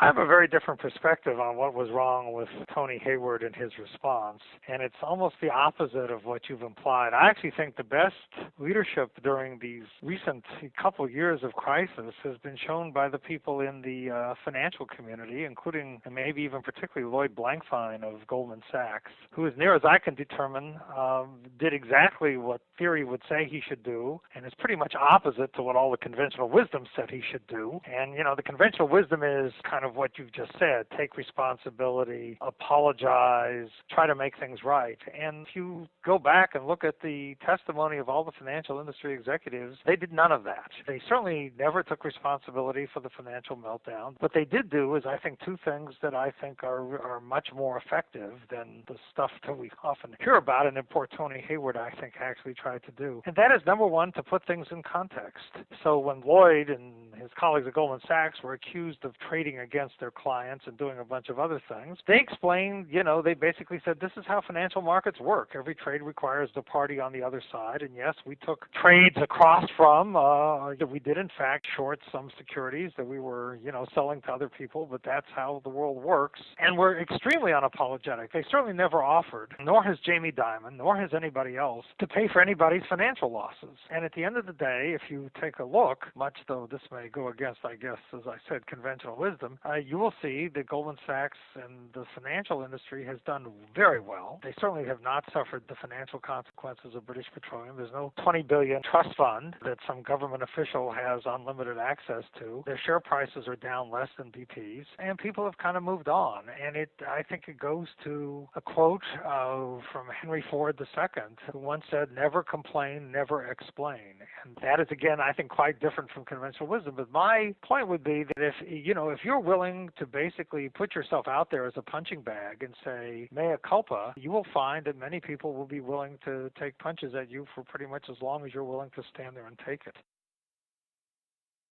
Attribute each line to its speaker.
Speaker 1: I have a very different perspective on what was wrong with Tony Hayward and his response, and it's almost the opposite of what you've implied. I actually think the best leadership during these recent couple years of crisis has been shown by the people in the financial community, including and maybe even particularly Lloyd Blankfein of Goldman Sachs, who, as near as I can determine, did exactly what theory would say he should do, and is pretty much opposite to what all the conventional wisdom said he should do. And, the conventional wisdom is kind of what you've just said: take responsibility, apologize, try to make things right. And if you go back and look at the testimony of all the financial industry executives, they did none of that. They certainly never took responsibility for the financial meltdown. What they did do is, I think, two things that I think are much more effective than the stuff that we often hear about, and poor Tony Hayward, I think, actually tried to do. And that is, number one, to put things in context. So when Lloyd and his colleagues at Goldman Sachs were accused of trading against their clients and doing a bunch of other things, they explained, they basically said, this is how financial markets work. Every trade requires the party on the other side. And yes, we took trades across from, we did in fact short some securities that we were, selling to other people, but that's how the world works. And we're extremely unapologetic. They certainly never offered, nor has Jamie Dimon, nor has anybody else, to pay for anybody's financial losses. And at the end of the day, if you take a look, much though this may go against, I guess, as I said, conventional wisdom, you will see that Goldman Sachs and the financial industry has done very well. They certainly have not suffered the financial consequences of British Petroleum. There's no $20 billion trust fund that some government official has unlimited access to. Their share prices are down less than BP's, and people have kind of moved on. And I think it goes to a quote from Henry Ford II, who once said, "Never complain, never explain." And that is, again, I think, quite different from conventional wisdom. But my point would be that if you're willing to basically put yourself out there as a punching bag and say mea culpa, you will find that many people will be willing to take punches at you for pretty much as long as you're willing to stand there and take it.